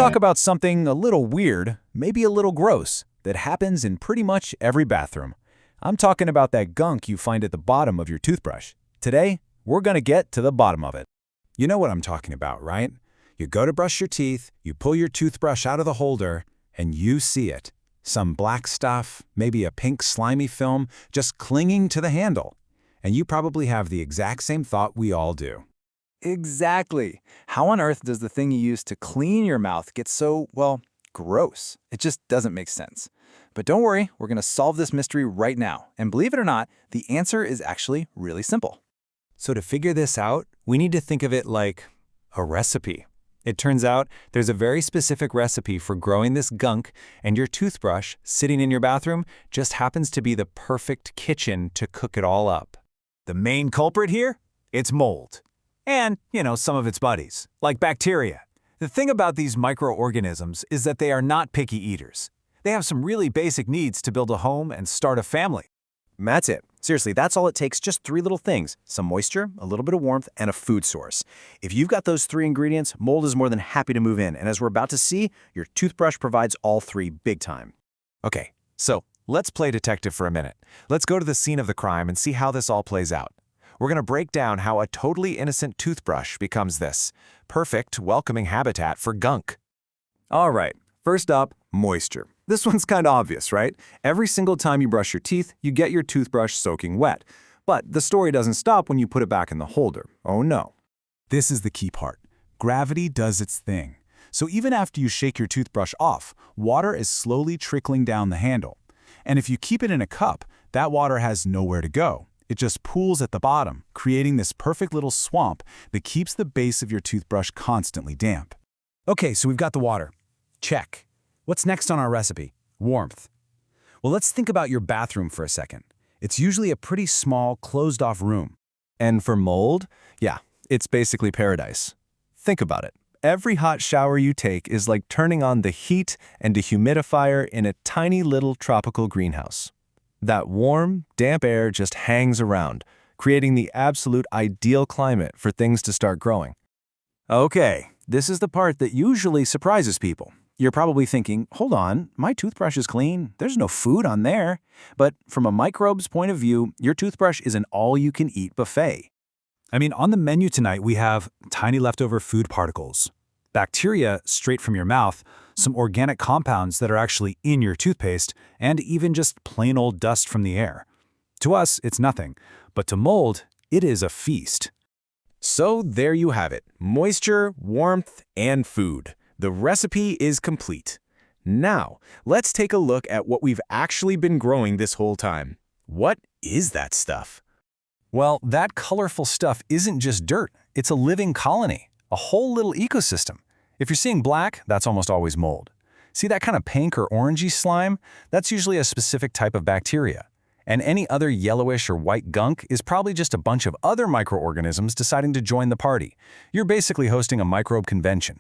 talk about something a little weird, maybe a little gross, that happens in pretty much every bathroom. I'm talking about that gunk you find at the bottom of your toothbrush. Today, we're going to get to the bottom of it. You know what I'm talking about, right? You go to brush your teeth, you pull your toothbrush out of the holder, and you see it. Some black stuff, maybe a pink slimy film, just clinging to the handle. And you probably have the exact same thought we all do. Exactly. How on earth does the thing you use to clean your mouth get so, well, gross? It just doesn't make sense. But don't worry, we're going to solve this mystery right now. And believe it or not, the answer is actually really simple. So to figure this out, we need to think of it like a recipe. It turns out there's a very specific recipe for growing this gunk, and your toothbrush, sitting in your bathroom, just happens to be the perfect kitchen to cook it all up. The main culprit here? It's mold. And, some of its buddies, like bacteria. The thing about these microorganisms is that they are not picky eaters. They have some really basic needs to build a home and start a family. That's it. Seriously, that's all it takes, just 3 little things. Some moisture, a little bit of warmth, and a food source. If you've got those 3 ingredients, mold is more than happy to move in. And as we're about to see, your toothbrush provides all 3 big time. Okay, so let's play detective for a minute. Let's go to the scene of the crime and see how this all plays out. We're going to break down how a totally innocent toothbrush becomes this perfect, welcoming habitat for gunk. All right, first up, moisture. This one's kind of obvious, right? Every single time you brush your teeth, you get your toothbrush soaking wet. But the story doesn't stop when you put it back in the holder. Oh no. This is the key part. Gravity does its thing. So even after you shake your toothbrush off, water is slowly trickling down the handle. And if you keep it in a cup, that water has nowhere to go. It just pools at the bottom, creating this perfect little swamp that keeps the base of your toothbrush constantly damp. Okay, so we've got the water. Check. What's next on our recipe? Warmth. Well, let's think about your bathroom for a second. It's usually a pretty small, closed-off room. And for mold, yeah, it's basically paradise. Think about it. Every hot shower you take is like turning on the heat and dehumidifier in a tiny little tropical greenhouse. That warm, damp air just hangs around, creating the absolute ideal climate for things to start growing. Okay, this is the part that usually surprises people. You're probably thinking, hold on, my toothbrush is clean, there's no food on there. But from a microbe's point of view, your toothbrush is an all-you-can-eat buffet. I mean, on the menu tonight, we have tiny leftover food particles, bacteria straight from your mouth, some organic compounds that are actually in your toothpaste, and even just plain old dust from the air. To us, it's nothing, but to mold, it is a feast. So there you have it, moisture, warmth, and food. The recipe is complete. Now, let's take a look at what we've actually been growing this whole time. What is that stuff? Well, that colorful stuff isn't just dirt, it's a living colony, a whole little ecosystem. If you're seeing black, that's almost always mold. See that kind of pink or orangey slime? That's usually a specific type of bacteria. And any other yellowish or white gunk is probably just a bunch of other microorganisms deciding to join the party. You're basically hosting a microbe convention.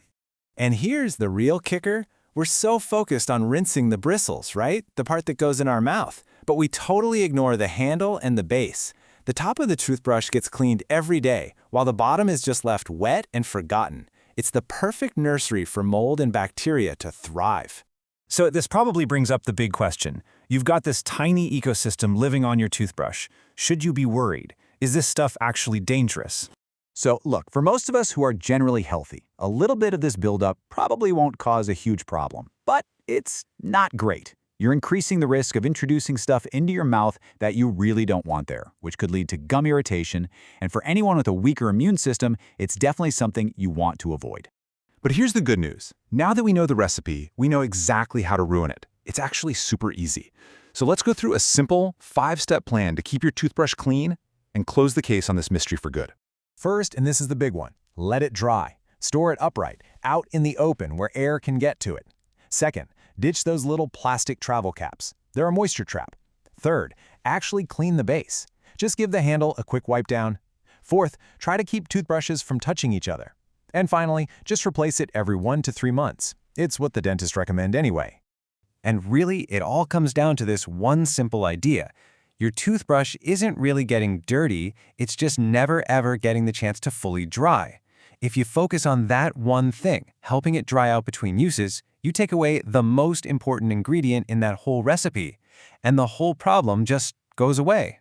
And here's the real kicker. We're so focused on rinsing the bristles, right? The part that goes in our mouth. But we totally ignore the handle and the base. The top of the toothbrush gets cleaned every day, while the bottom is just left wet and forgotten. It's the perfect nursery for mold and bacteria to thrive. So this probably brings up the big question. You've got this tiny ecosystem living on your toothbrush. Should you be worried? Is this stuff actually dangerous? So look, for most of us who are generally healthy, a little bit of this buildup probably won't cause a huge problem. But it's not great. You're increasing the risk of introducing stuff into your mouth that you really don't want there, which could lead to gum irritation. And for anyone with a weaker immune system, it's definitely something you want to avoid. But here's the good news. Now that we know the recipe, we know exactly how to ruin it. It's actually super easy. So let's go through a simple 5-step plan to keep your toothbrush clean and close the case on this mystery for good. First, and this is the big one, let it dry. Store it upright, out in the open where air can get to it. Second, ditch those little plastic travel caps. They're a moisture trap. Third, actually clean the base. Just give the handle a quick wipe down. Fourth, try to keep toothbrushes from touching each other. And finally, just replace it every 1 to 3 months. It's what the dentists recommend anyway. And really, it all comes down to this one simple idea. Your toothbrush isn't really getting dirty, it's just never ever getting the chance to fully dry. If you focus on that one thing, helping it dry out between uses, you take away the most important ingredient in that whole recipe, and the whole problem just goes away.